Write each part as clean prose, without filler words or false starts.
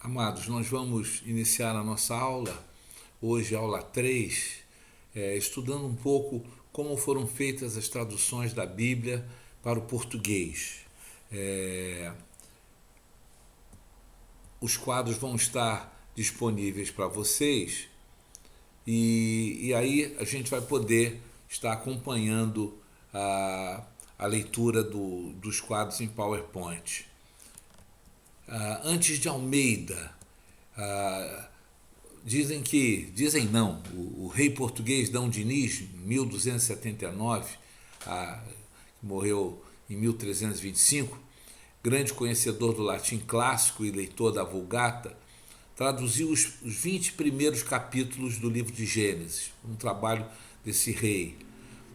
Amados, nós vamos iniciar a nossa aula, hoje aula 3, estudando um pouco como foram feitas as traduções da Bíblia para o português. Os quadros vão estar disponíveis para vocês e aí a gente vai poder estar acompanhando a leitura dos quadros em PowerPoint. Antes de Almeida, dizem não, o rei português D. Diniz, em 1279, que morreu em 1325, grande conhecedor do latim clássico e leitor da Vulgata, traduziu os 20 primeiros capítulos do livro de Gênesis, um trabalho desse rei.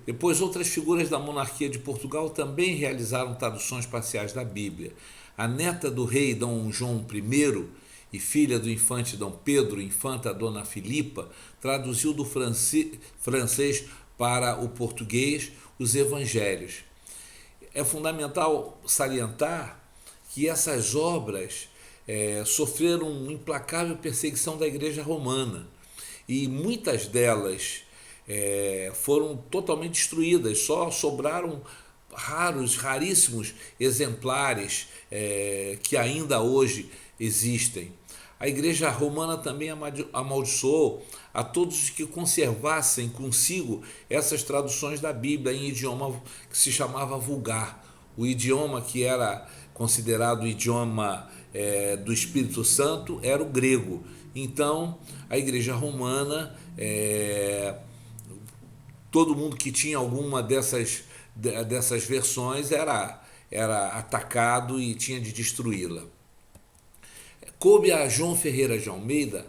Depois, outras figuras da monarquia de Portugal também realizaram traduções parciais da Bíblia. A neta do rei Dom João I e filha do infante Dom Pedro, infanta Dona Filipa, traduziu do francês para o português os evangelhos. É fundamental salientar que essas obras sofreram uma implacável perseguição da Igreja Romana e muitas delas foram totalmente destruídas, só sobraram raríssimos exemplares que ainda hoje existem. A Igreja Romana também amaldiçoou a todos os que conservassem consigo essas traduções da Bíblia em idioma que se chamava vulgar, o idioma que era considerado o idioma do Espírito Santo era o grego. Então, a Igreja Romana, todo mundo que tinha alguma dessas versões era atacado e tinha de destruí-la. Coube a João Ferreira de Almeida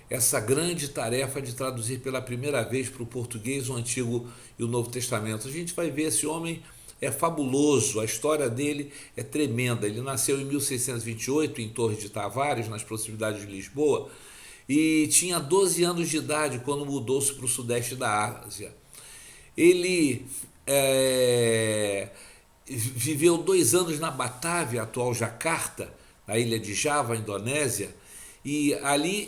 essa grande tarefa de traduzir pela primeira vez para o português o Antigo e o Novo Testamento. A gente vai ver, esse homem é fabuloso, a história dele é tremenda. Ele nasceu em 1628 em Torre de Tavares, nas proximidades de Lisboa, e tinha 12 anos de idade quando mudou-se para o sudeste da Ásia. Ele viveu 2 anos na Batávia, atual Jakarta, na ilha de Java, Indonésia, e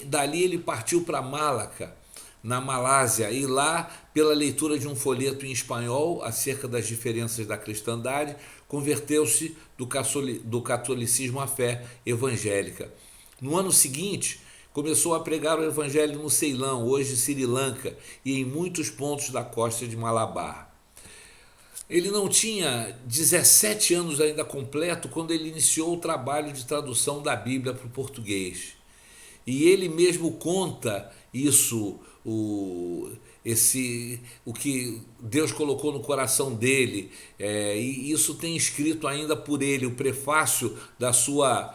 dali ele partiu para Malaca, na Malásia, e lá, pela leitura de um folheto em espanhol acerca das diferenças da cristandade, converteu-se do catolicismo à fé evangélica. No ano seguinte, começou a pregar o evangelho no Ceilão, hoje Sri Lanka, e em muitos pontos da costa de Malabar. Ele não tinha 17 anos ainda completo quando ele iniciou o trabalho de tradução da Bíblia para o português. E ele mesmo conta isso, o que Deus colocou no coração dele, e isso tem escrito ainda por ele, o prefácio da sua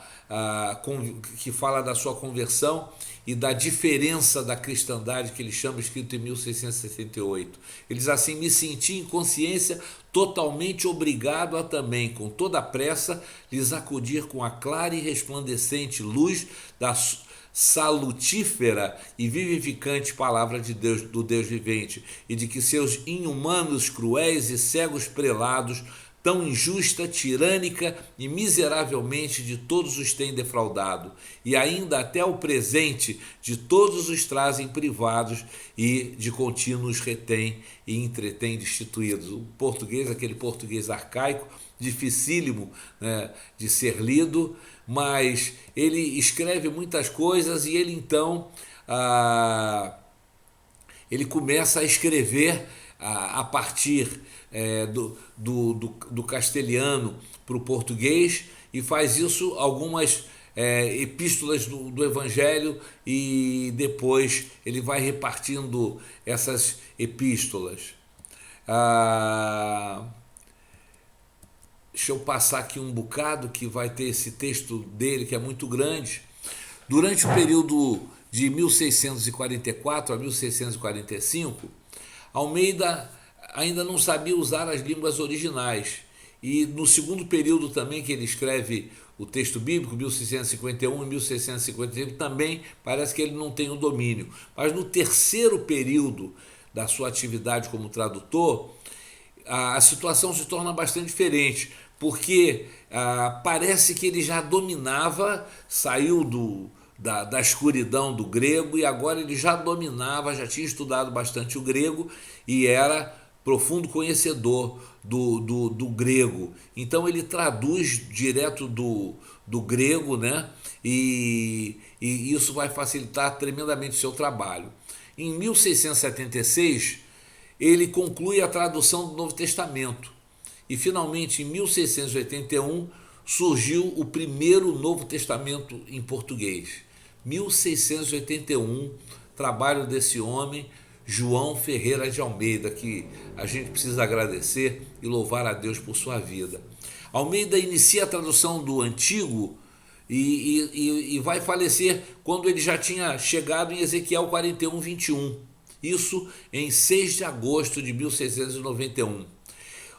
que fala da sua conversão e da diferença da cristandade, que ele chama, escrito em 1668. Ele diz assim: me senti em consciência totalmente obrigado a também, com toda a pressa, lhes acudir com a clara e resplandecente luz da salutífera e vivificante palavra de Deus, do Deus vivente, e de que seus inumanos, cruéis e cegos prelados, tão injusta, tirânica e miseravelmente de todos os têm defraudado, e ainda até o presente de todos os trazem privados e de contínuos retém e entretém destituídos. O português, aquele português arcaico, dificílimo, né, de ser lido, mas ele escreve muitas coisas e ele então ele começa a escrever a partir do castelhano para o português, e faz isso algumas epístolas do Evangelho, e depois ele vai repartindo essas epístolas. Deixa eu passar aqui um bocado, que vai ter esse texto dele que é muito grande. Durante o período de 1644 a 1645, Almeida ainda não sabia usar as línguas originais. E no segundo período também, que ele escreve o texto bíblico, 1651 e 1655, também parece que ele não tem o domínio. Mas no terceiro período da sua atividade como tradutor, a situação se torna bastante diferente, porque parece que ele já dominava, saiu da escuridão do grego, e agora ele já dominava, já tinha estudado bastante o grego e era profundo conhecedor do grego. Então ele traduz direto do grego, né? E isso vai facilitar tremendamente o seu trabalho. Em 1676, ele conclui a tradução do Novo Testamento. E finalmente, em 1681, surgiu o primeiro Novo Testamento em português. 1681, trabalho desse homem, João Ferreira de Almeida, que a gente precisa agradecer e louvar a Deus por sua vida. Almeida inicia a tradução do Antigo e vai falecer quando ele já tinha chegado em Ezequiel 41, 21. Isso em 6 de agosto de 1691.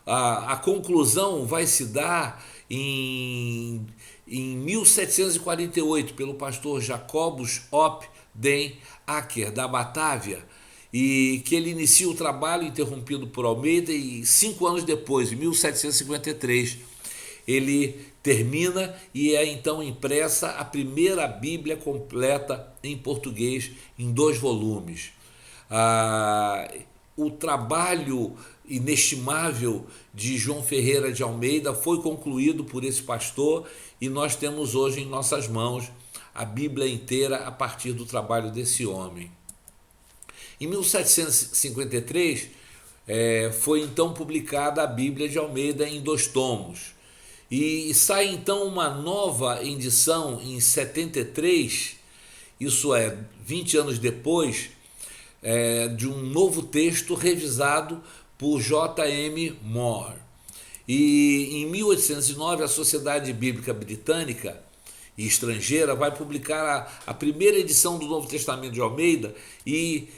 A conclusão vai se dar em 1748 pelo pastor Jacobus Op den Acker, da Batávia, e que ele inicia o trabalho interrompido por Almeida e 5 anos depois, em 1753, ele termina e é então impressa a primeira Bíblia completa em português em 2 volumes. O trabalho inestimável de João Ferreira de Almeida foi concluído por esse pastor e nós temos hoje em nossas mãos a Bíblia inteira a partir do trabalho desse homem. Em 1753 foi então publicada a Bíblia de Almeida em 2 tomos e sai então uma nova edição em 73, isso é 20 anos depois, de um novo texto revisado por J.M. Moore. E em 1809 a Sociedade Bíblica Britânica e Estrangeira vai publicar a primeira edição do Novo Testamento de Almeida e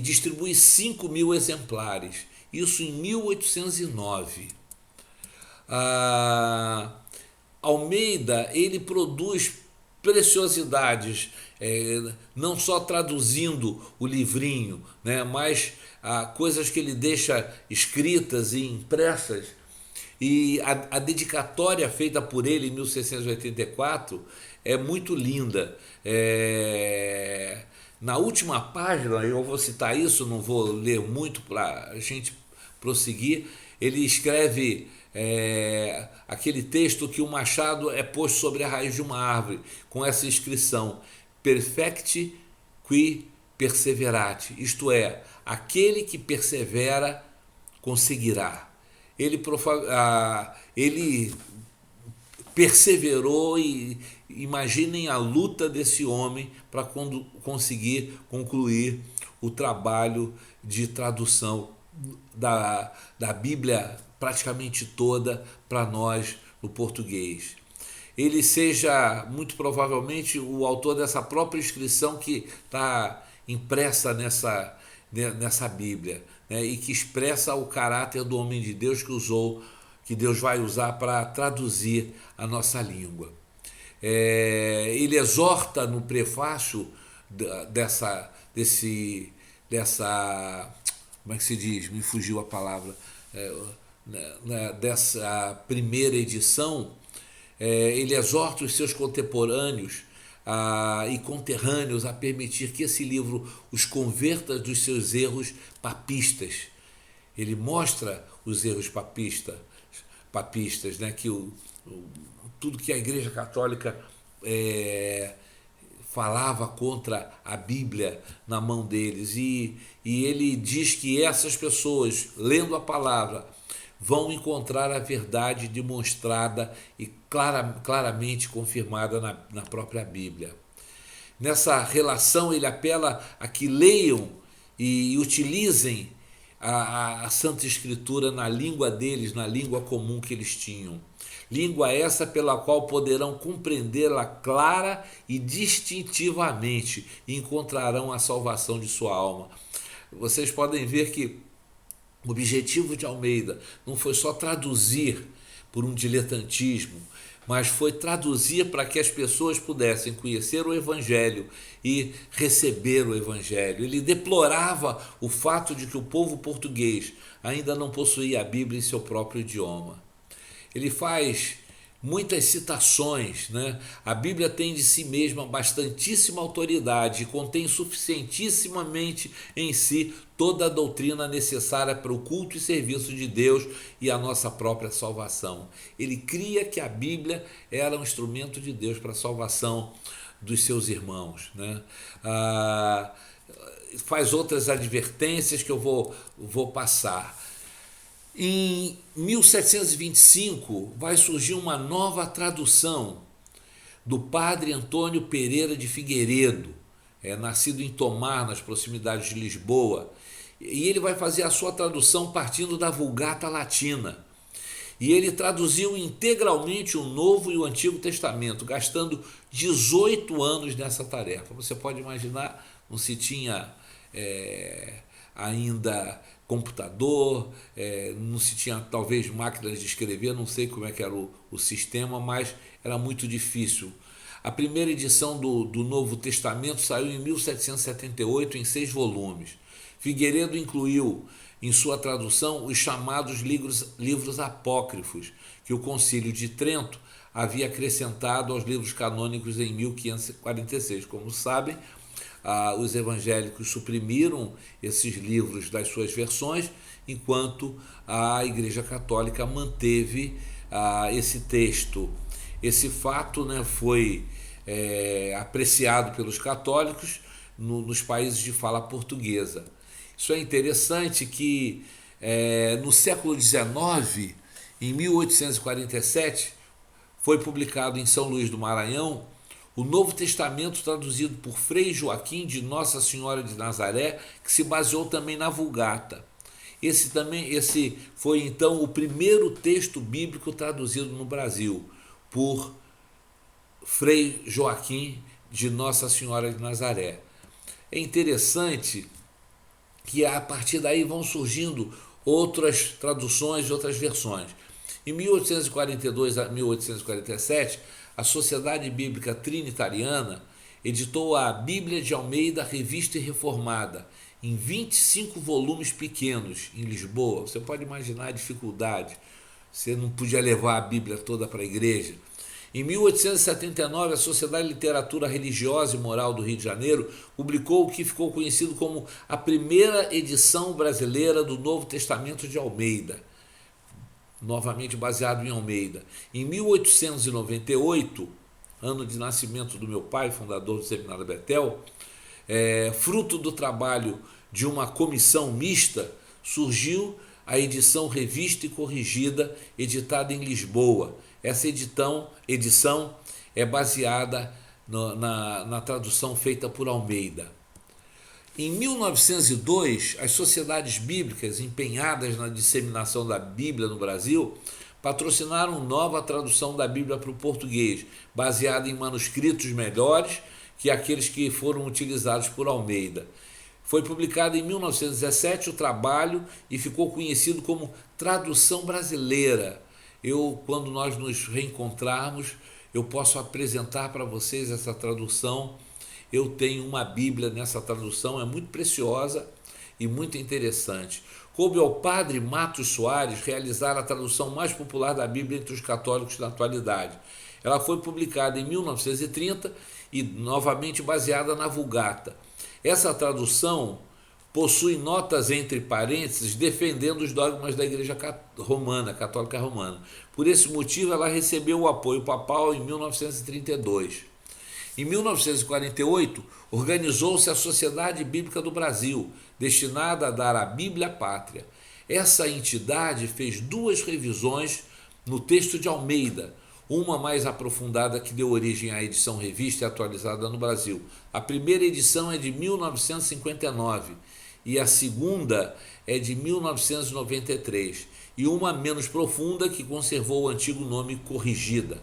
distribui 5.000 exemplares. Isso em 1809. Almeida, ele produz preciosidades, não só traduzindo o livrinho, né, mas coisas que ele deixa escritas e impressas. E a dedicatória feita por ele em 1684 é muito linda. Na última página, eu vou citar isso, não vou ler muito para a gente prosseguir, ele escreve aquele texto que o machado é posto sobre a raiz de uma árvore, com essa inscrição: Perfecti qui perseverati, isto é, aquele que persevera conseguirá. Ele perseverou e imaginem a luta desse homem para conseguir concluir o trabalho de tradução da Bíblia praticamente toda para nós no português. Ele seja muito provavelmente o autor dessa própria inscrição que está impressa nessa Bíblia, né, e que expressa o caráter do homem de Deus que Deus vai usar para traduzir a nossa língua. Ele exorta no prefácio dessa, como é que se diz? Me fugiu a palavra. Dessa primeira edição, ele exorta os seus contemporâneos e conterrâneos a permitir que esse livro os converta dos seus erros papistas. Ele mostra os erros papistas, né, que tudo que a Igreja Católica falava contra a Bíblia na mão deles, e ele diz que essas pessoas, lendo a palavra, vão encontrar a verdade demonstrada e claramente confirmada na própria Bíblia. Nessa relação, ele apela a que leiam e utilizem a Santa Escritura na língua deles, na língua comum que eles tinham. Língua essa pela qual poderão compreendê-la clara e distintivamente e encontrarão a salvação de sua alma. Vocês podem ver que o objetivo de Almeida não foi só traduzir por um diletantismo, mas foi traduzir para que as pessoas pudessem conhecer o Evangelho e receber o Evangelho. Ele deplorava o fato de que o povo português ainda não possuía a Bíblia em seu próprio idioma. Ele faz muitas citações, né? A Bíblia tem de si mesma bastantíssima autoridade e contém suficientissimamente em si toda a doutrina necessária para o culto e serviço de Deus e a nossa própria salvação. Ele cria que a Bíblia era um instrumento de Deus para a salvação dos seus irmãos, né? Faz outras advertências que eu vou passar. Em 1725 vai surgir uma nova tradução do padre Antônio Pereira de Figueiredo, nascido em Tomar, nas proximidades de Lisboa, e ele vai fazer a sua tradução partindo da Vulgata Latina. E ele traduziu integralmente o Novo e o Antigo Testamento, gastando 18 anos nessa tarefa. Você pode imaginar, não se tinha ainda computador, não se tinha talvez máquinas de escrever, não sei como é que era o sistema, mas era muito difícil. A primeira edição do Novo Testamento saiu em 1778 em 6 volumes. Figueiredo incluiu em sua tradução os chamados livros apócrifos, que o Concílio de Trento havia acrescentado aos livros canônicos em 1546. Como sabem, os evangélicos suprimiram esses livros das suas versões, enquanto a Igreja Católica manteve esse texto. Esse fato, né, foi apreciado pelos católicos nos países de fala portuguesa. Isso é interessante que no século XIX, em 1847, foi publicado em São Luís do Maranhão o Novo Testamento traduzido por Frei Joaquim de Nossa Senhora de Nazaré, que se baseou também na Vulgata. Esse foi então o primeiro texto bíblico traduzido no Brasil por Frei Joaquim de Nossa Senhora de Nazaré. É interessante que a partir daí vão surgindo outras traduções, outras versões. Em 1842 a 1847, a Sociedade Bíblica Trinitariana editou a Bíblia de Almeida, revista e reformada, em 25 volumes pequenos, em Lisboa. Você pode imaginar a dificuldade. Você não podia levar a Bíblia toda para a igreja. Em 1879, a Sociedade de Literatura Religiosa e Moral do Rio de Janeiro publicou o que ficou conhecido como a primeira edição brasileira do Novo Testamento de Almeida, novamente baseado em Almeida. Em 1898, ano de nascimento do meu pai, fundador do Seminário Betel, fruto do trabalho de uma comissão mista, surgiu a edição revista e corrigida, editada em Lisboa. Essa edição é baseada na tradução feita por Almeida. Em 1902, as sociedades bíblicas empenhadas na disseminação da Bíblia no Brasil patrocinaram nova tradução da Bíblia para o português, baseada em manuscritos melhores que aqueles que foram utilizados por Almeida. Foi publicado em 1917 o trabalho e ficou conhecido como Tradução Brasileira. Quando nós nos reencontrarmos, eu posso apresentar para vocês essa tradução. Eu tenho uma Bíblia nessa tradução, é muito preciosa e muito interessante. Coube ao padre Matos Soares realizar a tradução mais popular da Bíblia entre os católicos na atualidade. Ela foi publicada em 1930 e novamente baseada na Vulgata. Essa tradução possui notas entre parênteses defendendo os dogmas da Igreja Católica Romana. Por esse motivo, ela recebeu o apoio papal em 1932. Em 1948, organizou-se a Sociedade Bíblica do Brasil, destinada a dar a Bíblia Pátria. Essa entidade fez 2 revisões no texto de Almeida, uma mais aprofundada que deu origem à edição revista e atualizada no Brasil. A primeira edição é de 1959 e a segunda é de 1993, e uma menos profunda que conservou o antigo nome Corrigida.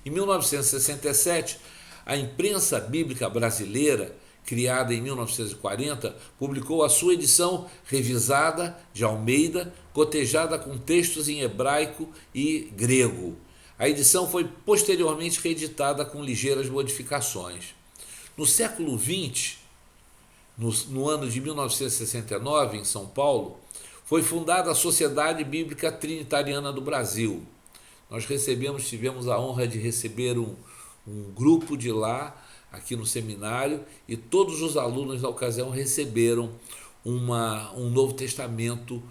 Em 1967, a Imprensa Bíblica Brasileira, criada em 1940, publicou a sua edição revisada de Almeida, cotejada com textos em hebraico e grego. A edição foi posteriormente reeditada com ligeiras modificações. No século XX, no ano de 1969, em São Paulo, foi fundada a Sociedade Bíblica Trinitariana do Brasil. Nós tivemos a honra de receber um grupo de lá, aqui no seminário, e todos os alunos da ocasião receberam um Novo Testamento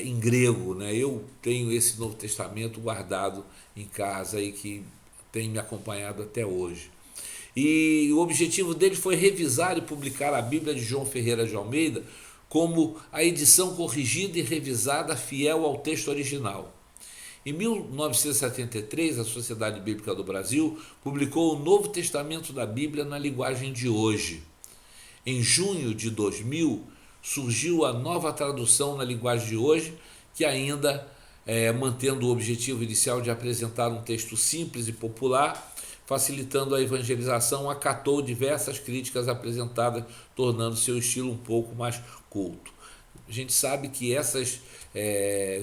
em grego, né? Eu tenho esse Novo Testamento guardado em casa e que tem me acompanhado até hoje. E o objetivo dele foi revisar e publicar a Bíblia de João Ferreira de Almeida como a edição corrigida e revisada fiel ao texto original. Em 1973, a Sociedade Bíblica do Brasil publicou o Novo Testamento da Bíblia na linguagem de hoje. Em junho de 2000, surgiu a nova tradução na linguagem de hoje, que ainda, mantendo o objetivo inicial de apresentar um texto simples e popular, facilitando a evangelização, acatou diversas críticas apresentadas, tornando seu estilo um pouco mais culto. A gente sabe que essas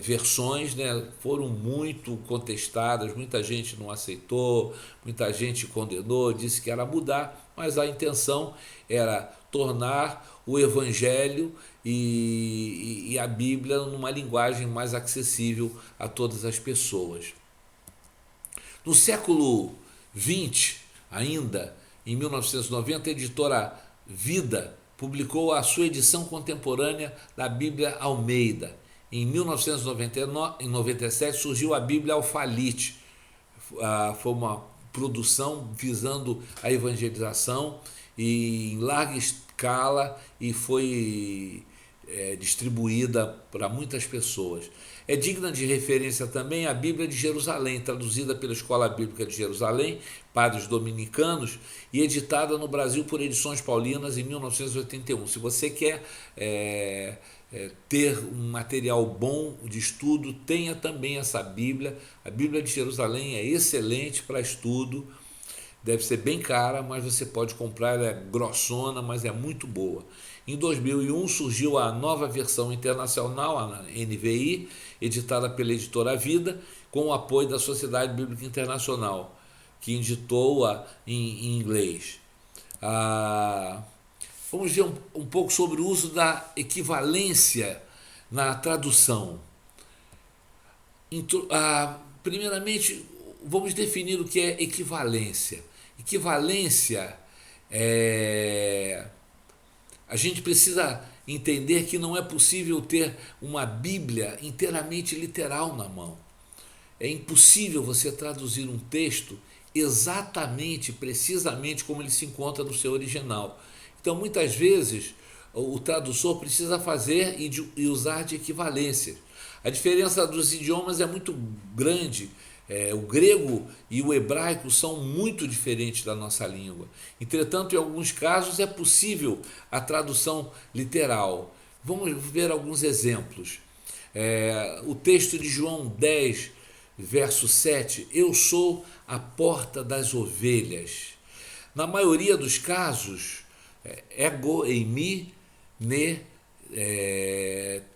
versões, né, foram muito contestadas, muita gente não aceitou, muita gente condenou, disse que era mudar, mas a intenção era tornar o Evangelho e a Bíblia numa linguagem mais acessível a todas as pessoas. No século XX, ainda, em 1990, a editora Vida publicou a sua edição contemporânea da Bíblia Almeida. Em 1997 surgiu a Bíblia Alfalite. Foi uma produção visando a evangelização e em larga escala e foi distribuída para muitas pessoas. É digna de referência também a Bíblia de Jerusalém, traduzida pela Escola Bíblica de Jerusalém, padres dominicanos, e editada no Brasil por Edições Paulinas em 1981. Se você quer ter um material bom de estudo, tenha também essa Bíblia. A Bíblia de Jerusalém é excelente para estudo, deve ser bem cara, mas você pode comprar, ela é grossona, mas é muito boa. Em 2001 surgiu a nova versão internacional, a NVI, editada pela editora Vida, com o apoio da Sociedade Bíblica Internacional, que editou-a em inglês. Vamos ver um pouco sobre o uso da equivalência na tradução. Primeiramente, vamos definir o que é equivalência. Equivalência a gente precisa entender que não é possível ter uma Bíblia inteiramente literal na mão. É impossível você traduzir um texto exatamente, precisamente como ele se encontra no seu original. Então, muitas vezes, o tradutor precisa fazer e usar de equivalências. A diferença dos idiomas é muito grande. O grego e o hebraico são muito diferentes da nossa língua. Entretanto, em alguns casos é possível a tradução literal. Vamos ver alguns exemplos. O texto de João 10, verso 7, eu sou a porta das ovelhas. Na maioria dos casos, ego eimi ne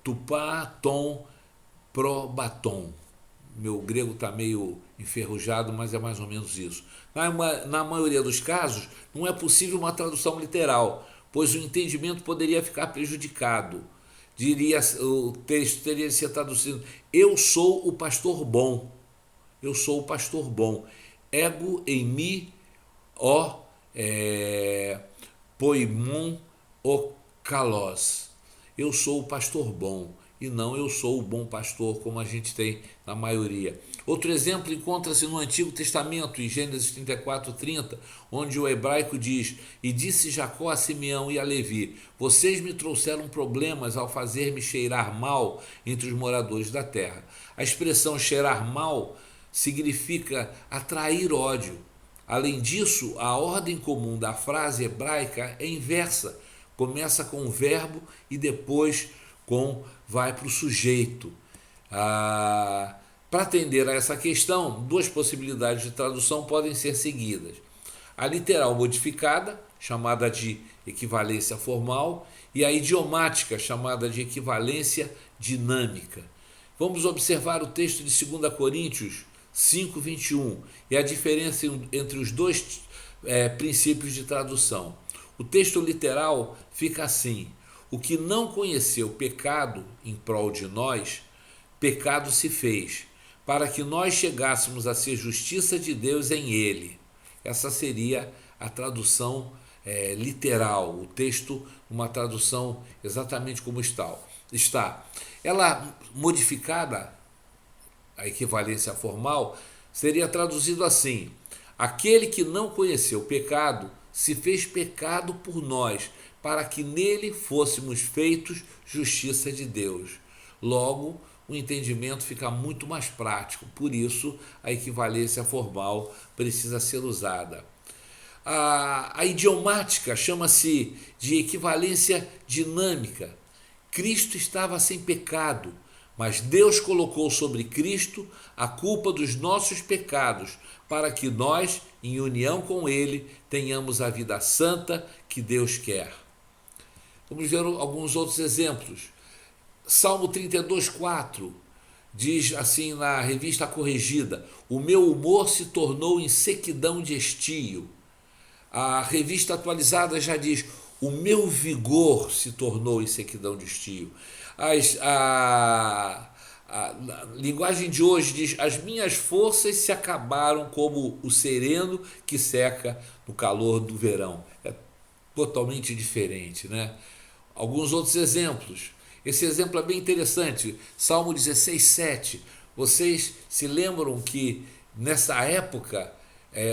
tupá ton probaton. Meu grego está meio enferrujado, mas é mais ou menos isso. Na maioria dos casos, não é possível uma tradução literal, pois o entendimento poderia ficar prejudicado. O texto teria de ser traduzido: eu sou o pastor bom. Eu sou o pastor bom. Ego eimi o poimon o kalos. Eu sou o pastor bom. E não eu sou o bom pastor, como a gente tem na maioria. Outro exemplo encontra-se no Antigo Testamento, em Gênesis 34:30, onde o hebraico diz: e disse Jacó a Simeão e a Levi, vocês me trouxeram problemas ao fazer-me cheirar mal entre os moradores da terra. A expressão cheirar mal significa atrair ódio. Além disso, a ordem comum da frase hebraica é inversa. Começa com o verbo e depois vai para o sujeito. Para atender a essa questão, duas possibilidades de tradução podem ser seguidas: a literal modificada, chamada de equivalência formal, e a idiomática, chamada de equivalência dinâmica. Vamos observar o texto de 2 Coríntios 5:21 e a diferença entre os dois princípios de tradução. O texto literal fica assim: o que não conheceu pecado em prol de nós, pecado se fez, para que nós chegássemos a ser justiça de Deus em ele. Essa seria a tradução literal, o texto, uma tradução exatamente como está. Ela, modificada, a equivalência formal, seria traduzido assim: aquele que não conheceu o pecado se fez pecado por nós, para que nele fôssemos feitos justiça de Deus. Logo, o entendimento fica muito mais prático, por isso a equivalência formal precisa ser usada. A idiomática chama-se de equivalência dinâmica. Cristo estava sem pecado, mas Deus colocou sobre Cristo a culpa dos nossos pecados, para que nós, em união com Ele, tenhamos a vida santa que Deus quer. Vamos ver alguns outros exemplos. Salmo 32:4 diz assim na Revista Corrigida: o meu humor se tornou em sequidão de estio. A Revista Atualizada já diz: o meu vigor se tornou em sequidão de estio. A linguagem de hoje diz: as minhas forças se acabaram como o sereno que seca no calor do verão. É totalmente diferente, né? Alguns outros exemplos. Esse exemplo é bem interessante. Salmo 16:7. Vocês se lembram que nessa época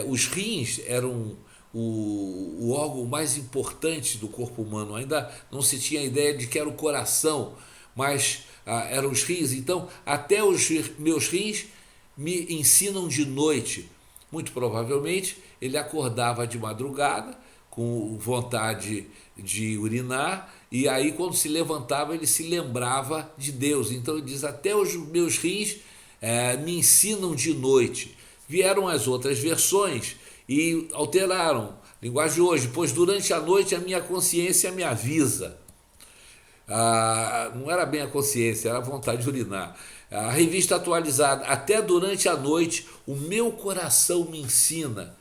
os rins eram o órgão mais importante do corpo humano? Ainda não se tinha a ideia de que era o coração, mas eram os rins. Então, até os meus rins me ensinam de noite. Muito provavelmente ele acordava de madrugada com vontade de urinar, e aí quando se levantava ele se lembrava de Deus. Então ele diz: até os meus rins me ensinam de noite. Vieram as outras versões e alteraram. Linguagem de hoje: pois durante a noite a minha consciência me avisa. Não era bem a consciência, era a vontade de urinar. A Revista Atualizada: até durante a noite o meu coração me ensina.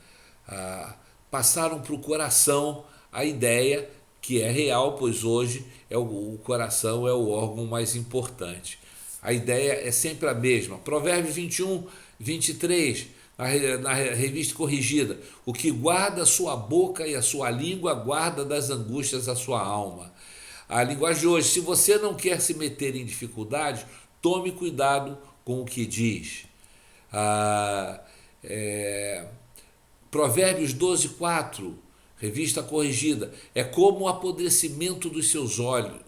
Passaram para o coração a ideia, que é real, pois hoje o coração é o órgão mais importante. A ideia é sempre a mesma. Provérbios 21:23, na Revista Corrigida: o que guarda a sua boca e a sua língua guarda das angústias a sua alma. A linguagem de hoje: se você não quer se meter em dificuldades, tome cuidado com o que diz. Provérbios 12:4, Revista Corrigida: é como o apodrecimento dos seus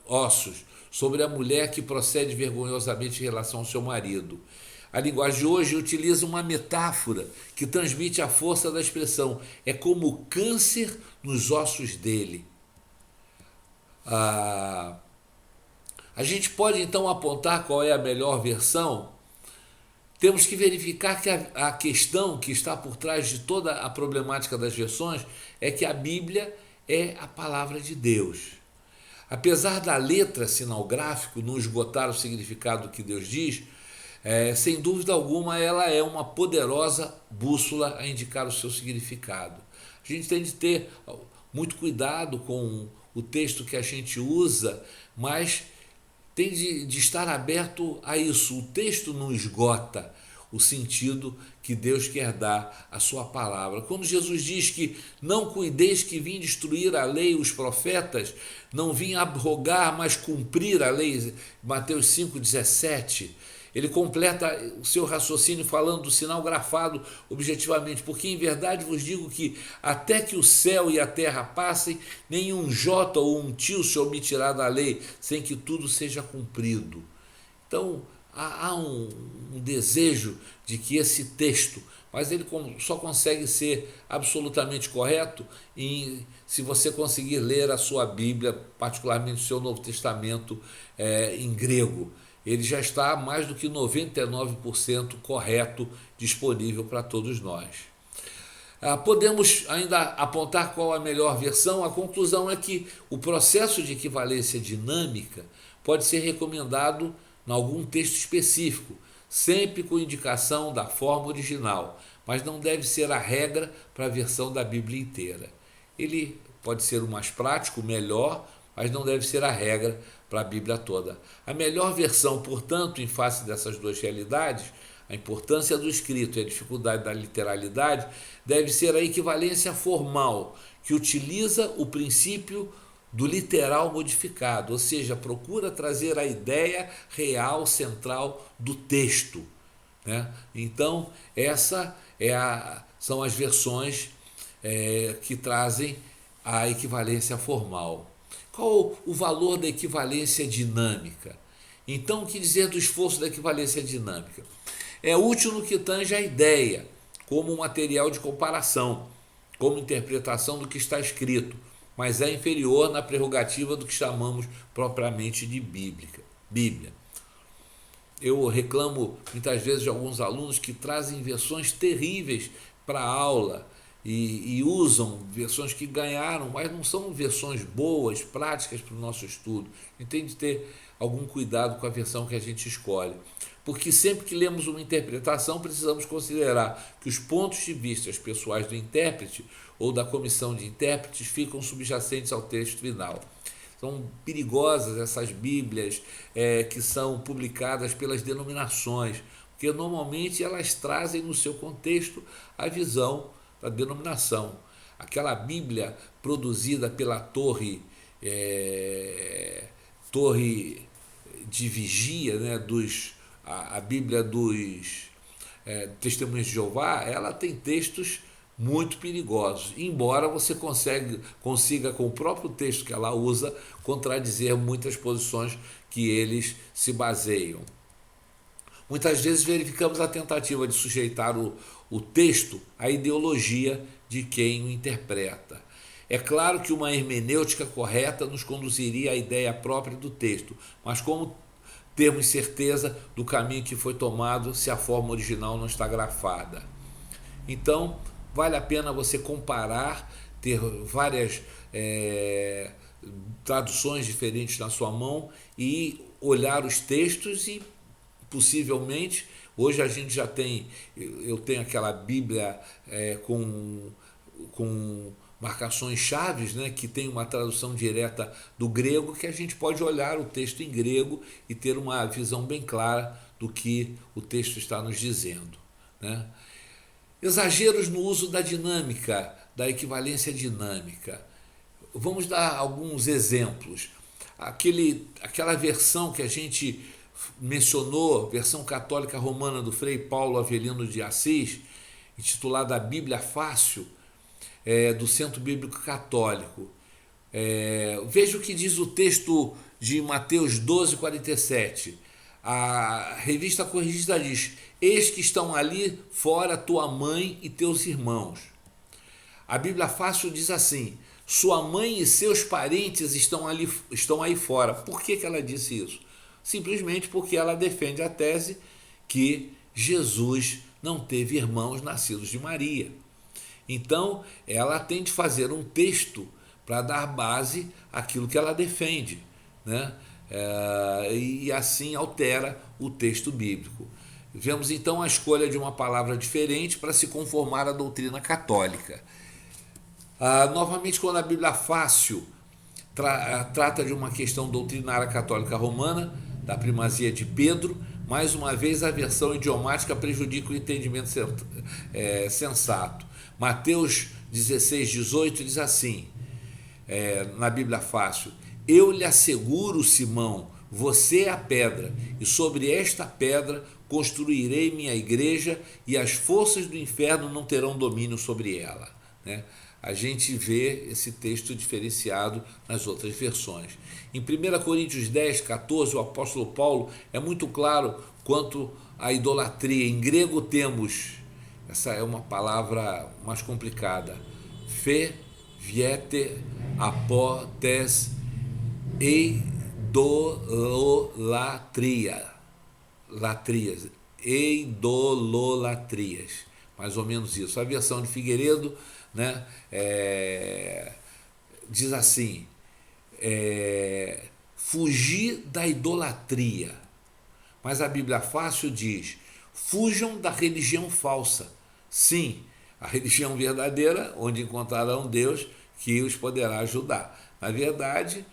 ossos sobre a mulher que procede vergonhosamente em relação ao seu marido. A linguagem de hoje utiliza uma metáfora que transmite a força da expressão: é como o câncer nos ossos dele. A gente pode então apontar qual é a melhor versão? Temos que verificar que a questão que está por trás de toda a problemática das versões é que a Bíblia é a palavra de Deus. Apesar da letra sinal gráfico não esgotar o significado do que Deus diz, sem dúvida alguma ela é uma poderosa bússola a indicar o seu significado. A gente tem de ter muito cuidado com o texto que a gente usa, mas tem de estar aberto a isso. O texto não esgota o sentido que Deus quer dar à sua palavra. Quando Jesus diz que não cuideis que vim destruir a lei e os profetas, não vim abrogar, mas cumprir a lei, Mateus 5:17, ele completa o seu raciocínio falando do sinal grafado objetivamente: porque em verdade vos digo que até que o céu e a terra passem, nenhum jota ou um tio se omitirá da lei, sem que tudo seja cumprido. Então há um desejo de que esse texto, mas ele só consegue ser absolutamente correto se você conseguir ler a sua Bíblia, particularmente o seu Novo Testamento, em grego. Ele já está mais do que 99% correto, disponível para todos nós. Podemos ainda apontar qual a melhor versão. A conclusão é que o processo de equivalência dinâmica pode ser recomendado em algum texto específico, sempre com indicação da forma original, mas não deve ser a regra para a versão da Bíblia inteira. Ele pode ser o mais prático, o melhor, mas não deve ser a regra para a Bíblia toda. A melhor versão, portanto, em face dessas duas realidades, a importância do escrito e a dificuldade da literalidade, deve ser a equivalência formal, que utiliza o princípio do literal modificado, ou seja, procura trazer a ideia real central do texto, né? Então, são as versões que trazem a equivalência formal. Qual o valor da equivalência dinâmica? Então, o que dizer do esforço da equivalência dinâmica? É útil no que tange a ideia, como material de comparação, como interpretação do que está escrito, mas é inferior na prerrogativa do que chamamos propriamente de Bíblia. Eu reclamo muitas vezes de alguns alunos que trazem versões terríveis para a aula e usam versões que ganharam, mas não são versões boas, práticas para o nosso estudo. A gente tem de ter algum cuidado com a versão que a gente escolhe, porque sempre que lemos uma interpretação precisamos considerar que os pontos de vista pessoais do intérprete ou da comissão de intérpretes ficam subjacentes ao texto final. São perigosas essas Bíblias que são publicadas pelas denominações, porque normalmente elas trazem no seu contexto a visão da denominação. Aquela Bíblia produzida pela Torre de Vigia, né, a Bíblia dos Testemunhas de Jeová, ela tem textos muito perigosos, embora você consiga com o próprio texto que ela usa contradizer muitas posições que eles se baseiam. Muitas vezes verificamos a tentativa de sujeitar o texto à ideologia de quem o interpreta. É claro que uma hermenêutica correta nos conduziria à ideia própria do texto, mas como termos certeza do caminho que foi tomado se a forma original não está grafada? Então, vale a pena você comparar, ter várias traduções diferentes na sua mão e olhar os textos e, possivelmente, hoje a gente já tem, eu tenho aquela Bíblia com marcações chaves, né, que tem uma tradução direta do grego, que a gente pode olhar o texto em grego e ter uma visão bem clara do que o texto está nos dizendo, né? Exageros no uso da dinâmica, da equivalência dinâmica. Vamos dar alguns exemplos. Aquela versão que a gente mencionou, versão católica romana do Frei Paulo Avelino de Assis, intitulada a Bíblia Fácil, do Centro Bíblico Católico. Veja o que diz o texto de Mateus 12:47. A Revista Corrigida diz: eis que estão ali fora tua mãe e teus irmãos. A Bíblia Fácil diz assim: sua mãe e seus parentes estão aí fora. Por que ela disse isso? Simplesmente porque ela defende a tese que Jesus não teve irmãos nascidos de Maria. Então, ela tem de fazer um texto para dar base àquilo que ela defende, né? E assim altera o texto bíblico. Vemos então a escolha de uma palavra diferente para se conformar à doutrina católica. Novamente, quando a Bíblia Fácil trata de uma questão doutrinária católica romana, da primazia de Pedro, mais uma vez a versão idiomática prejudica o entendimento sensato. Mateus 16:18 diz assim, na Bíblia Fácil: eu lhe asseguro, Simão, você é a pedra, e sobre esta pedra construirei minha igreja, e as forças do inferno não terão domínio sobre ela, né? A gente vê esse texto diferenciado nas outras versões. Em 1 Coríntios 10:14, o apóstolo Paulo é muito claro quanto à idolatria. Em grego temos, essa é uma palavra mais complicada, fe, viete, apotes, idolatrias, mais ou menos isso. A versão de Figueiredo, né, diz assim: fugir da idolatria. Mas a Bíblia Fácil diz: fujam da religião falsa. Sim, a religião verdadeira, onde encontrarão Deus que os poderá ajudar. Na verdade,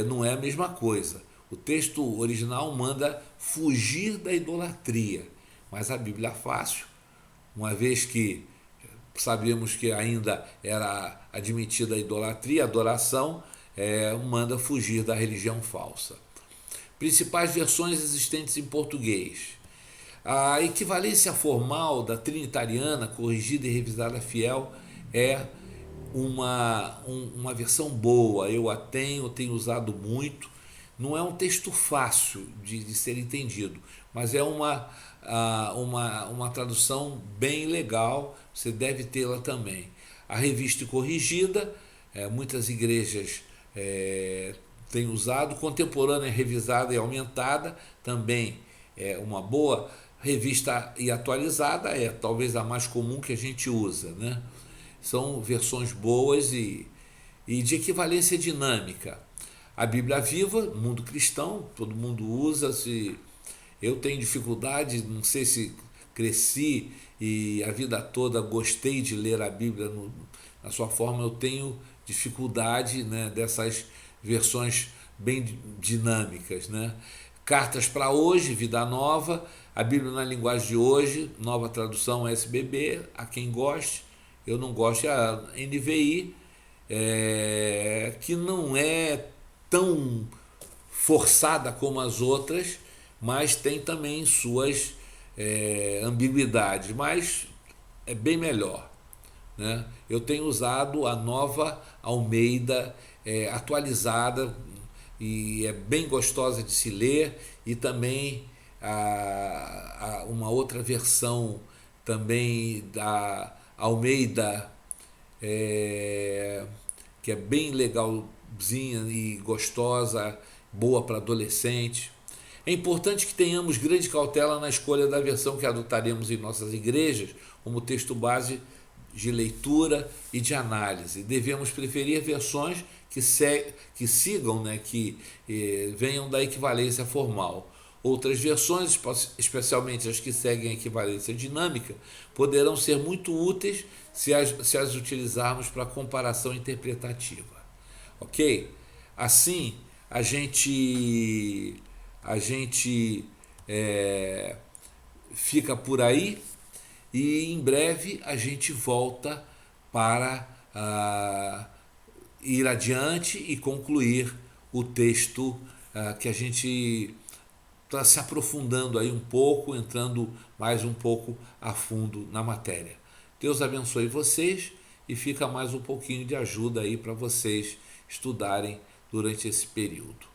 não é a mesma coisa. O texto original manda fugir da idolatria. mas a Bíblia fácil, uma vez que sabemos que ainda era admitida a idolatria, a adoração, manda fugir da religião falsa. Principais versões existentes em português. A equivalência formal da Trinitariana, corrigida e revisada fiel, é uma versão boa. Eu a tenho usado muito. Não é um texto fácil de ser entendido, mas é uma tradução bem legal, você deve tê-la também. A revista e corrigida, muitas igrejas têm usado. Contemporânea, revisada e aumentada, também é uma boa. Revista e atualizada é talvez a mais comum que a gente usa, né? São versões boas e de equivalência dinâmica. A Bíblia Viva, mundo cristão, todo mundo usa. Eu tenho dificuldade, não sei se cresci e a vida toda gostei de ler a Bíblia na sua forma, eu tenho dificuldade, né, dessas versões bem dinâmicas, né? Cartas para hoje, Vida Nova, a Bíblia na linguagem de hoje, nova tradução SBB, a quem goste. Eu não gosto, a NVI, que não é tão forçada como as outras, mas tem também suas ambiguidades, mas é bem melhor, né? Eu tenho usado a nova Almeida atualizada e é bem gostosa de se ler, e também uma outra versão também da Almeida, que é bem legalzinha e gostosa, boa para adolescente. É importante que tenhamos grande cautela na escolha da versão que adotaremos em nossas igrejas como texto base de leitura e de análise. Devemos preferir versões que sigam, né, que venham da equivalência formal. Outras versões, especialmente as que seguem a equivalência dinâmica, poderão ser muito úteis se as utilizarmos para comparação interpretativa. Ok? Assim, a gente fica por aí e em breve a gente volta para ir adiante e concluir o texto que a gente está se aprofundando aí um pouco, entrando mais um pouco a fundo na matéria. Deus abençoe vocês e fica mais um pouquinho de ajuda aí para vocês estudarem durante esse período.